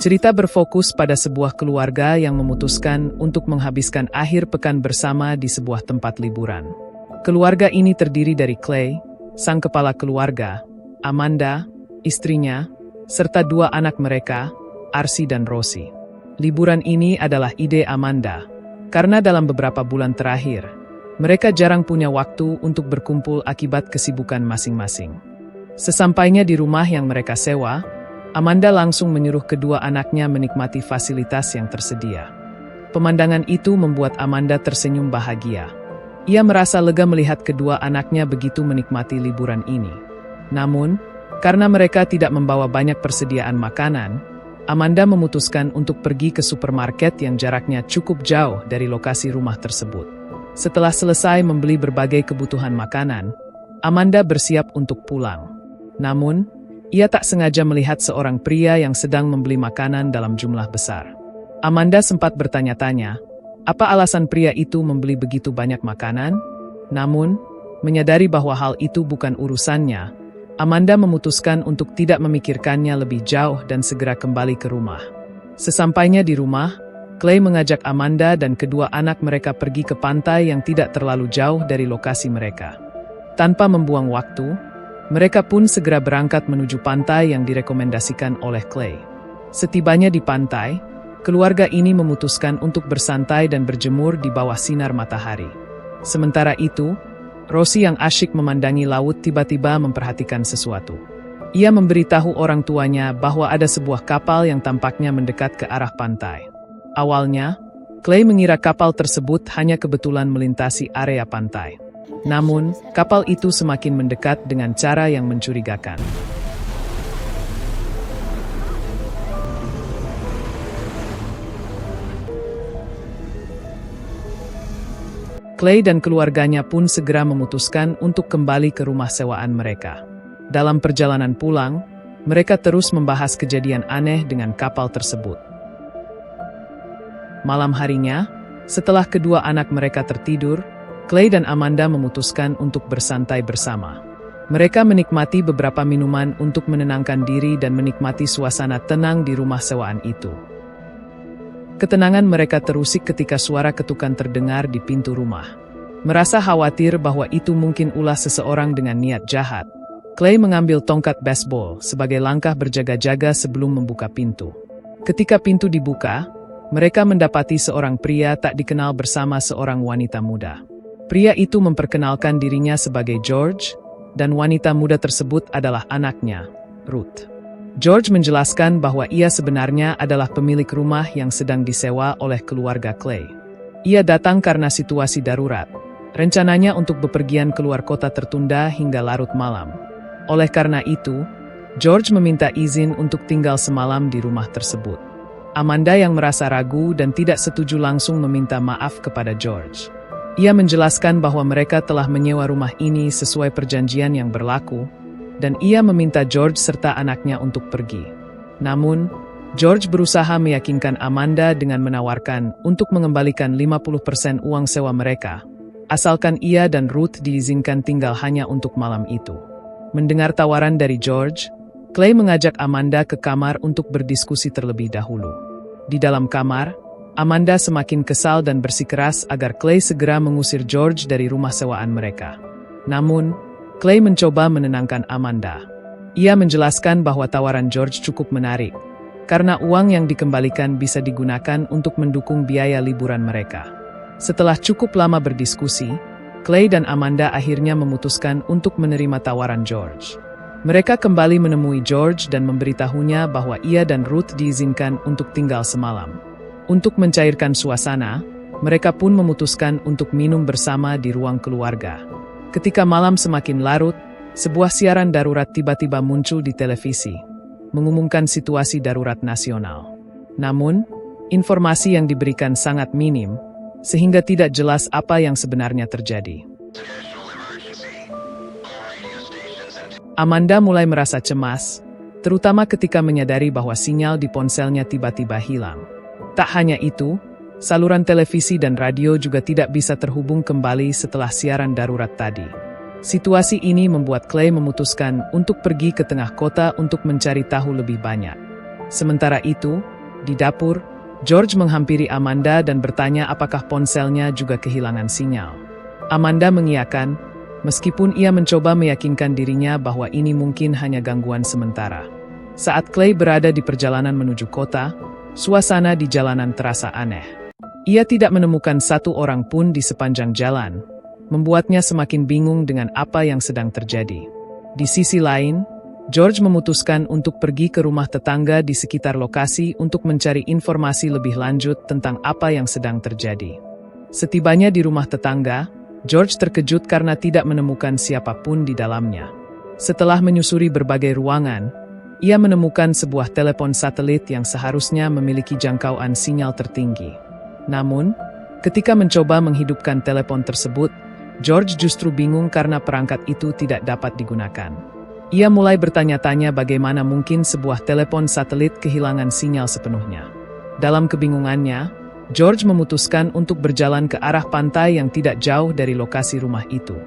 Cerita berfokus pada sebuah keluarga yang memutuskan untuk menghabiskan akhir pekan bersama di sebuah tempat liburan. Keluarga ini terdiri dari Clay, sang kepala keluarga, Amanda, istrinya, serta dua anak mereka, Arsi dan Rosie. Liburan ini adalah ide Amanda, karena dalam beberapa bulan terakhir, mereka jarang punya waktu untuk berkumpul akibat kesibukan masing-masing. Sesampainya di rumah yang mereka sewa, Amanda langsung menyuruh kedua anaknya menikmati fasilitas yang tersedia. Pemandangan itu membuat Amanda tersenyum bahagia. Ia merasa lega melihat kedua anaknya begitu menikmati liburan ini. Namun, karena mereka tidak membawa banyak persediaan makanan, Amanda memutuskan untuk pergi ke supermarket yang jaraknya cukup jauh dari lokasi rumah tersebut. Setelah selesai membeli berbagai kebutuhan makanan, Amanda bersiap untuk pulang. Namun, ia tak sengaja melihat seorang pria yang sedang membeli makanan dalam jumlah besar. Amanda sempat bertanya-tanya, apa alasan pria itu membeli begitu banyak makanan? Namun, menyadari bahwa hal itu bukan urusannya, Amanda memutuskan untuk tidak memikirkannya lebih jauh dan segera kembali ke rumah. Sesampainya di rumah, Clay mengajak Amanda dan kedua anak mereka pergi ke pantai yang tidak terlalu jauh dari lokasi mereka. Tanpa membuang waktu, mereka pun segera berangkat menuju pantai yang direkomendasikan oleh Clay. Setibanya di pantai, keluarga ini memutuskan untuk bersantai dan berjemur di bawah sinar matahari. Sementara itu, Rosie yang asyik memandangi laut tiba-tiba memperhatikan sesuatu. Ia memberitahu orang tuanya bahwa ada sebuah kapal yang tampaknya mendekat ke arah pantai. Awalnya, Clay mengira kapal tersebut hanya kebetulan melintasi area pantai. Namun, kapal itu semakin mendekat dengan cara yang mencurigakan. Clay dan keluarganya pun segera memutuskan untuk kembali ke rumah sewaan mereka. Dalam perjalanan pulang, mereka terus membahas kejadian aneh dengan kapal tersebut. Malam harinya, setelah kedua anak mereka tertidur, Clay dan Amanda memutuskan untuk bersantai bersama. Mereka menikmati beberapa minuman untuk menenangkan diri dan menikmati suasana tenang di rumah sewaan itu. Ketenangan mereka terusik ketika suara ketukan terdengar di pintu rumah. Merasa khawatir bahwa itu mungkin ulah seseorang dengan niat jahat, Clay mengambil tongkat baseball sebagai langkah berjaga-jaga sebelum membuka pintu. Ketika pintu dibuka, mereka mendapati seorang pria tak dikenal bersama seorang wanita muda. Pria itu memperkenalkan dirinya sebagai George, dan wanita muda tersebut adalah anaknya, Ruth. George menjelaskan bahwa ia sebenarnya adalah pemilik rumah yang sedang disewa oleh keluarga Clay. Ia datang karena situasi darurat. Rencananya untuk bepergian keluar kota tertunda hingga larut malam. Oleh karena itu, George meminta izin untuk tinggal semalam di rumah tersebut. Amanda yang merasa ragu dan tidak setuju langsung meminta maaf kepada George. Ia menjelaskan bahwa mereka telah menyewa rumah ini sesuai perjanjian yang berlaku, dan ia meminta George serta anaknya untuk pergi. Namun, George berusaha meyakinkan Amanda dengan menawarkan untuk mengembalikan 50% uang sewa mereka, asalkan ia dan Ruth diizinkan tinggal hanya untuk malam itu. Mendengar tawaran dari George, Clay mengajak Amanda ke kamar untuk berdiskusi terlebih dahulu. Di dalam kamar, Amanda semakin kesal dan bersikeras agar Clay segera mengusir George dari rumah sewaan mereka. Namun, Clay mencoba menenangkan Amanda. Ia menjelaskan bahwa tawaran George cukup menarik, karena uang yang dikembalikan bisa digunakan untuk mendukung biaya liburan mereka. Setelah cukup lama berdiskusi, Clay dan Amanda akhirnya memutuskan untuk menerima tawaran George. Mereka kembali menemui George dan memberitahunya bahwa ia dan Ruth diizinkan untuk tinggal semalam. Untuk mencairkan suasana, mereka pun memutuskan untuk minum bersama di ruang keluarga. Ketika malam semakin larut, sebuah siaran darurat tiba-tiba muncul di televisi, mengumumkan situasi darurat nasional. Namun, informasi yang diberikan sangat minim, sehingga tidak jelas apa yang sebenarnya terjadi. Amanda mulai merasa cemas, terutama ketika menyadari bahwa sinyal di ponselnya tiba-tiba hilang. Tak hanya itu, saluran televisi dan radio juga tidak bisa terhubung kembali setelah siaran darurat tadi. Situasi ini membuat Clay memutuskan untuk pergi ke tengah kota untuk mencari tahu lebih banyak. Sementara itu, di dapur, George menghampiri Amanda dan bertanya apakah ponselnya juga kehilangan sinyal. Amanda mengiyakan, meskipun ia mencoba meyakinkan dirinya bahwa ini mungkin hanya gangguan sementara. Saat Clay berada di perjalanan menuju kota, suasana di jalanan terasa aneh. Ia tidak menemukan satu orang pun di sepanjang jalan, membuatnya semakin bingung dengan apa yang sedang terjadi. Di sisi lain, George memutuskan untuk pergi ke rumah tetangga di sekitar lokasi untuk mencari informasi lebih lanjut tentang apa yang sedang terjadi. Setibanya di rumah tetangga, George terkejut karena tidak menemukan siapapun di dalamnya. Setelah menyusuri berbagai ruangan, ia menemukan sebuah telepon satelit yang seharusnya memiliki jangkauan sinyal tertinggi. Namun, ketika mencoba menghidupkan telepon tersebut, George justru bingung karena perangkat itu tidak dapat digunakan. Ia mulai bertanya-tanya bagaimana mungkin sebuah telepon satelit kehilangan sinyal sepenuhnya. Dalam kebingungannya, George memutuskan untuk berjalan ke arah pantai yang tidak jauh dari lokasi rumah itu.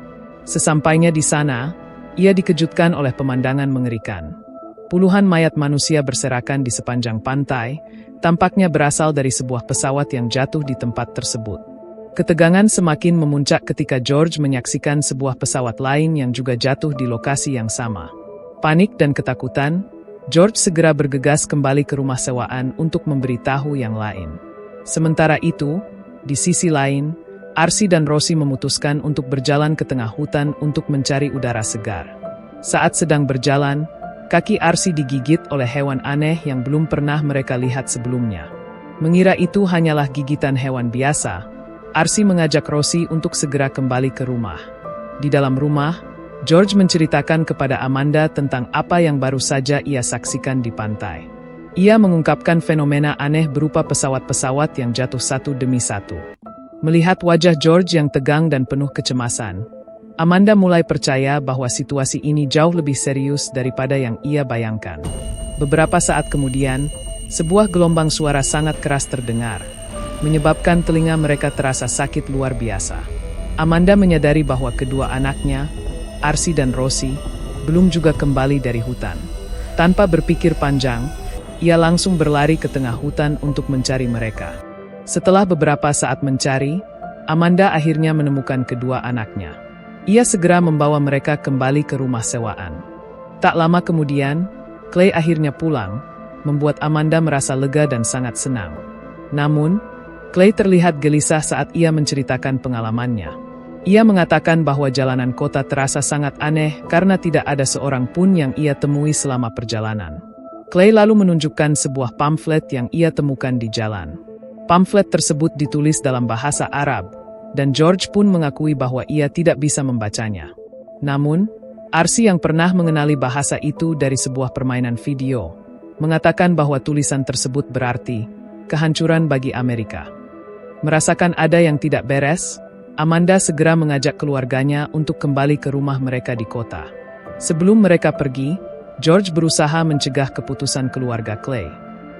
Sesampainya di sana, ia dikejutkan oleh pemandangan mengerikan. Puluhan mayat manusia berserakan di sepanjang pantai, tampaknya berasal dari sebuah pesawat yang jatuh di tempat tersebut. Ketegangan semakin memuncak ketika George menyaksikan sebuah pesawat lain yang juga jatuh di lokasi yang sama. Panik dan ketakutan, George segera bergegas kembali ke rumah sewaan untuk memberitahu yang lain. Sementara itu, di sisi lain, Arsi dan Rosie memutuskan untuk berjalan ke tengah hutan untuk mencari udara segar. Saat sedang berjalan, kaki Arsi digigit oleh hewan aneh yang belum pernah mereka lihat sebelumnya. Mengira itu hanyalah gigitan hewan biasa, Arsi mengajak Rosie untuk segera kembali ke rumah. Di dalam rumah, George menceritakan kepada Amanda tentang apa yang baru saja ia saksikan di pantai. Ia mengungkapkan fenomena aneh berupa pesawat-pesawat yang jatuh satu demi satu. Melihat wajah George yang tegang dan penuh kecemasan, Amanda mulai percaya bahwa situasi ini jauh lebih serius daripada yang ia bayangkan. Beberapa saat kemudian, sebuah gelombang suara sangat keras terdengar, menyebabkan telinga mereka terasa sakit luar biasa. Amanda menyadari bahwa kedua anaknya, Arsi dan Rosie, belum juga kembali dari hutan. Tanpa berpikir panjang, ia langsung berlari ke tengah hutan untuk mencari mereka. Setelah beberapa saat mencari, Amanda akhirnya menemukan kedua anaknya. Ia segera membawa mereka kembali ke rumah sewaan. Tak lama kemudian, Clay akhirnya pulang, membuat Amanda merasa lega dan sangat senang. Namun, Clay terlihat gelisah saat ia menceritakan pengalamannya. Ia mengatakan bahwa jalanan kota terasa sangat aneh karena tidak ada seorang pun yang ia temui selama perjalanan. Clay lalu menunjukkan sebuah pamflet yang ia temukan di jalan. Pamflet tersebut ditulis dalam bahasa Arab, dan George pun mengakui bahwa ia tidak bisa membacanya. Namun, Arsi yang pernah mengenali bahasa itu dari sebuah permainan video, mengatakan bahwa tulisan tersebut berarti kehancuran bagi Amerika. Merasakan ada yang tidak beres, Amanda segera mengajak keluarganya untuk kembali ke rumah mereka di kota. Sebelum mereka pergi, George berusaha mencegah keputusan keluarga Clay.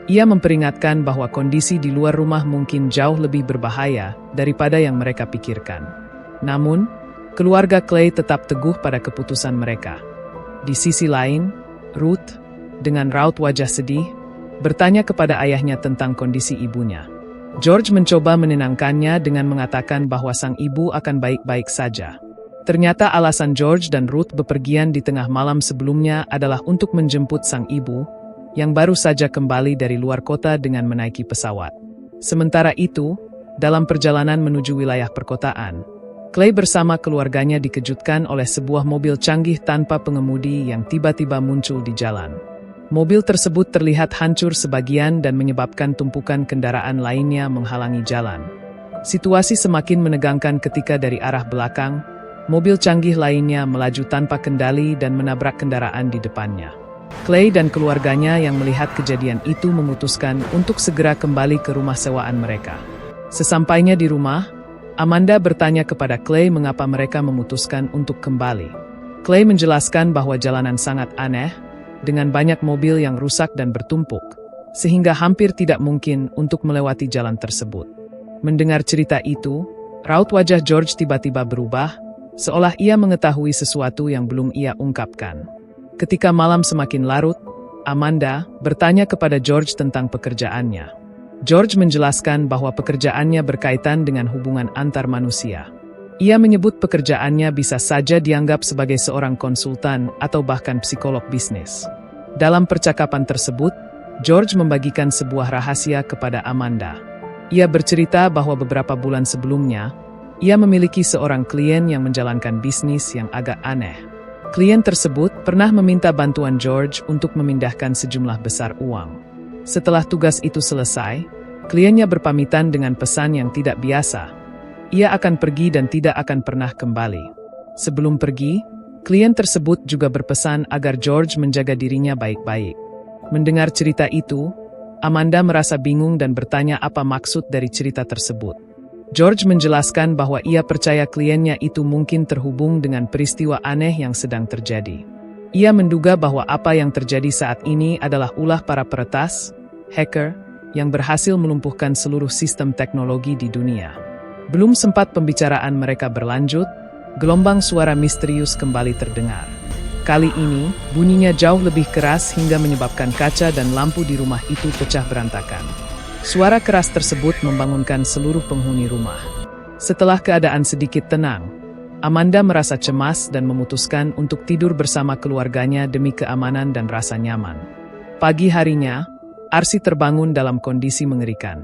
Ia memperingatkan bahwa kondisi di luar rumah mungkin jauh lebih berbahaya daripada yang mereka pikirkan. Namun, keluarga Clay tetap teguh pada keputusan mereka. Di sisi lain, Ruth, dengan raut wajah sedih, bertanya kepada ayahnya tentang kondisi ibunya. George mencoba menenangkannya dengan mengatakan bahwa sang ibu akan baik-baik saja. Ternyata alasan George dan Ruth bepergian di tengah malam sebelumnya adalah untuk menjemput sang ibu, yang baru saja kembali dari luar kota dengan menaiki pesawat. Sementara itu, dalam perjalanan menuju wilayah perkotaan, Clay bersama keluarganya dikejutkan oleh sebuah mobil canggih tanpa pengemudi yang tiba-tiba muncul di jalan. Mobil tersebut terlihat hancur sebagian dan menyebabkan tumpukan kendaraan lainnya menghalangi jalan. Situasi semakin menegangkan ketika dari arah belakang, mobil canggih lainnya melaju tanpa kendali dan menabrak kendaraan di depannya. Clay dan keluarganya yang melihat kejadian itu memutuskan untuk segera kembali ke rumah sewaan mereka. Sesampainya di rumah, Amanda bertanya kepada Clay mengapa mereka memutuskan untuk kembali. Clay menjelaskan bahwa jalanan sangat aneh, dengan banyak mobil yang rusak dan bertumpuk, sehingga hampir tidak mungkin untuk melewati jalan tersebut. Mendengar cerita itu, raut wajah George tiba-tiba berubah, seolah ia mengetahui sesuatu yang belum ia ungkapkan. Ketika malam semakin larut, Amanda bertanya kepada George tentang pekerjaannya. George menjelaskan bahwa pekerjaannya berkaitan dengan hubungan antar manusia. Ia menyebut pekerjaannya bisa saja dianggap sebagai seorang konsultan atau bahkan psikolog bisnis. Dalam percakapan tersebut, George membagikan sebuah rahasia kepada Amanda. Ia bercerita bahwa beberapa bulan sebelumnya, ia memiliki seorang klien yang menjalankan bisnis yang agak aneh. Klien tersebut pernah meminta bantuan George untuk memindahkan sejumlah besar uang. Setelah tugas itu selesai, kliennya berpamitan dengan pesan yang tidak biasa. Ia akan pergi dan tidak akan pernah kembali. Sebelum pergi, klien tersebut juga berpesan agar George menjaga dirinya baik-baik. Mendengar cerita itu, Amanda merasa bingung dan bertanya apa maksud dari cerita tersebut. George menjelaskan bahwa ia percaya kliennya itu mungkin terhubung dengan peristiwa aneh yang sedang terjadi. Ia menduga bahwa apa yang terjadi saat ini adalah ulah para peretas, hacker, yang berhasil melumpuhkan seluruh sistem teknologi di dunia. Belum sempat pembicaraan mereka berlanjut, gelombang suara misterius kembali terdengar. Kali ini, bunyinya jauh lebih keras hingga menyebabkan kaca dan lampu di rumah itu pecah berantakan. Suara keras tersebut membangunkan seluruh penghuni rumah. Setelah keadaan sedikit tenang, Amanda merasa cemas dan memutuskan untuk tidur bersama keluarganya demi keamanan dan rasa nyaman. Pagi harinya, Arsi terbangun dalam kondisi mengerikan.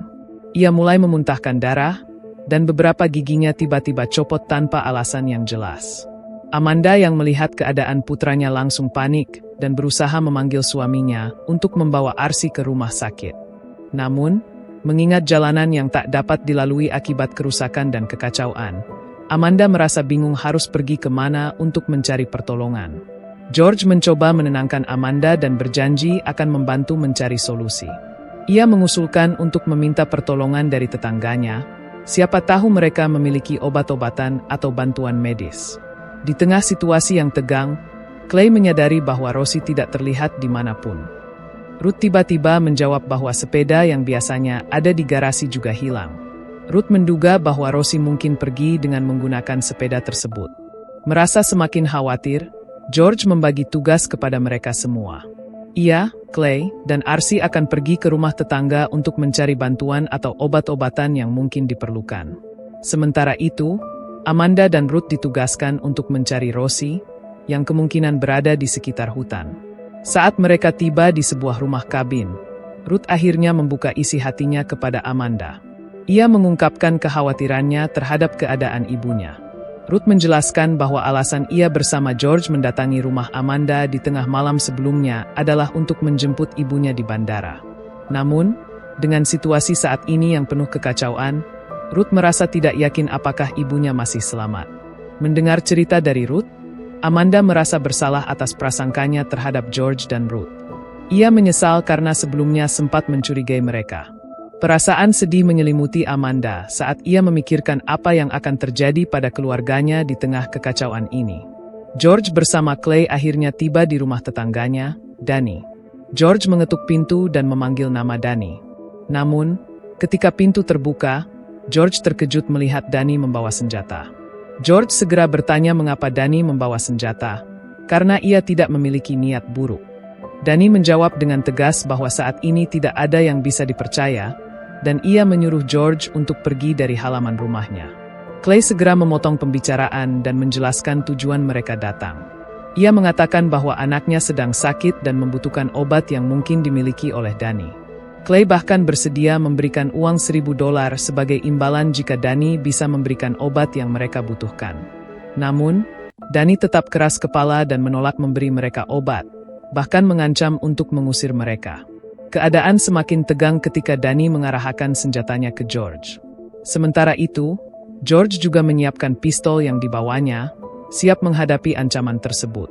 Ia mulai memuntahkan darah, dan beberapa giginya tiba-tiba copot tanpa alasan yang jelas. Amanda yang melihat keadaan putranya langsung panik dan berusaha memanggil suaminya untuk membawa Arsi ke rumah sakit. Namun, mengingat jalanan yang tak dapat dilalui akibat kerusakan dan kekacauan, Amanda merasa bingung harus pergi kemana untuk mencari pertolongan. George mencoba menenangkan Amanda dan berjanji akan membantu mencari solusi. Ia mengusulkan untuk meminta pertolongan dari tetangganya, siapa tahu mereka memiliki obat-obatan atau bantuan medis. Di tengah situasi yang tegang, Clay menyadari bahwa Rosie tidak terlihat dimanapun. Ruth tiba-tiba menjawab bahwa sepeda yang biasanya ada di garasi juga hilang. Ruth menduga bahwa Rosie mungkin pergi dengan menggunakan sepeda tersebut. Merasa semakin khawatir, George membagi tugas kepada mereka semua. Ia, Clay, dan Arsi akan pergi ke rumah tetangga untuk mencari bantuan atau obat-obatan yang mungkin diperlukan. Sementara itu, Amanda dan Ruth ditugaskan untuk mencari Rosie, yang kemungkinan berada di sekitar hutan. Saat mereka tiba di sebuah rumah kabin, Ruth akhirnya membuka isi hatinya kepada Amanda. Ia mengungkapkan kekhawatirannya terhadap keadaan ibunya. Ruth menjelaskan bahwa alasan ia bersama George mendatangi rumah Amanda di tengah malam sebelumnya adalah untuk menjemput ibunya di bandara. Namun, dengan situasi saat ini yang penuh kekacauan, Ruth merasa tidak yakin apakah ibunya masih selamat. Mendengar cerita dari Ruth, Amanda merasa bersalah atas prasangkanya terhadap George dan Ruth. Ia menyesal karena sebelumnya sempat mencurigai mereka. Perasaan sedih menyelimuti Amanda saat ia memikirkan apa yang akan terjadi pada keluarganya di tengah kekacauan ini. George bersama Clay akhirnya tiba di rumah tetangganya, Danny. George mengetuk pintu dan memanggil nama Danny. Namun, ketika pintu terbuka, George terkejut melihat Danny membawa senjata. George segera bertanya mengapa Danny membawa senjata, karena ia tidak memiliki niat buruk. Danny menjawab dengan tegas bahwa saat ini tidak ada yang bisa dipercaya, dan ia menyuruh George untuk pergi dari halaman rumahnya. Clay segera memotong pembicaraan dan menjelaskan tujuan mereka datang. Ia mengatakan bahwa anaknya sedang sakit dan membutuhkan obat yang mungkin dimiliki oleh Danny. Clay bahkan bersedia memberikan uang $1.000 sebagai imbalan jika Danny bisa memberikan obat yang mereka butuhkan. Namun, Danny tetap keras kepala dan menolak memberi mereka obat, bahkan mengancam untuk mengusir mereka. Keadaan semakin tegang ketika Danny mengarahkan senjatanya ke George. Sementara itu, George juga menyiapkan pistol yang dibawanya, siap menghadapi ancaman tersebut.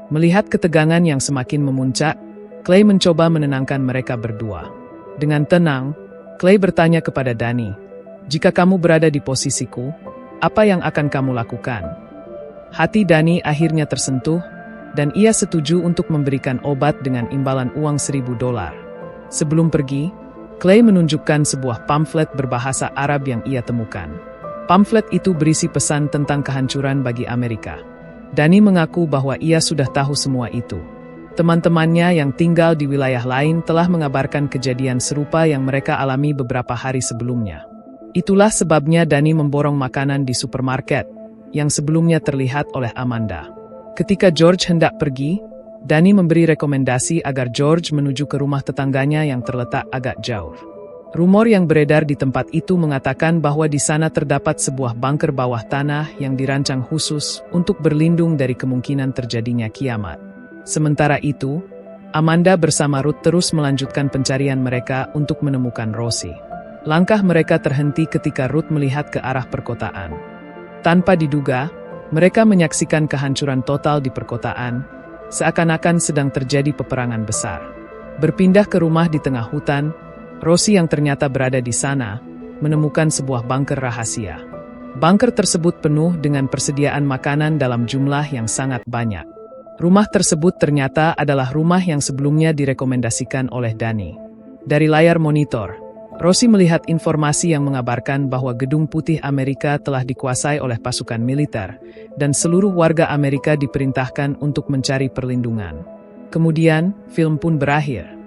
Melihat ketegangan yang semakin memuncak, Clay mencoba menenangkan mereka berdua. Dengan tenang, Clay bertanya kepada Danny, "Jika kamu berada di posisiku, apa yang akan kamu lakukan?" Hati Danny akhirnya tersentuh, dan ia setuju untuk memberikan obat dengan imbalan uang $1.000. Sebelum pergi, Clay menunjukkan sebuah pamflet berbahasa Arab yang ia temukan. Pamflet itu berisi pesan tentang kehancuran bagi Amerika. Danny mengaku bahwa ia sudah tahu semua itu. Teman-temannya yang tinggal di wilayah lain telah mengabarkan kejadian serupa yang mereka alami beberapa hari sebelumnya. Itulah sebabnya Danny memborong makanan di supermarket, yang sebelumnya terlihat oleh Amanda. Ketika George hendak pergi, Danny memberi rekomendasi agar George menuju ke rumah tetangganya yang terletak agak jauh. Rumor yang beredar di tempat itu mengatakan bahwa di sana terdapat sebuah bunker bawah tanah yang dirancang khusus untuk berlindung dari kemungkinan terjadinya kiamat. Sementara itu, Amanda bersama Ruth terus melanjutkan pencarian mereka untuk menemukan Rosie. Langkah mereka terhenti ketika Ruth melihat ke arah perkotaan. Tanpa diduga, mereka menyaksikan kehancuran total di perkotaan, seakan-akan sedang terjadi peperangan besar. Berpindah ke rumah di tengah hutan, Rosie yang ternyata berada di sana, menemukan sebuah bunker rahasia. Bunker tersebut penuh dengan persediaan makanan dalam jumlah yang sangat banyak. Rumah tersebut ternyata adalah rumah yang sebelumnya direkomendasikan oleh Danny. Dari layar monitor, Rosie melihat informasi yang mengabarkan bahwa Gedung Putih Amerika telah dikuasai oleh pasukan militer, dan seluruh warga Amerika diperintahkan untuk mencari perlindungan. Kemudian, film pun berakhir.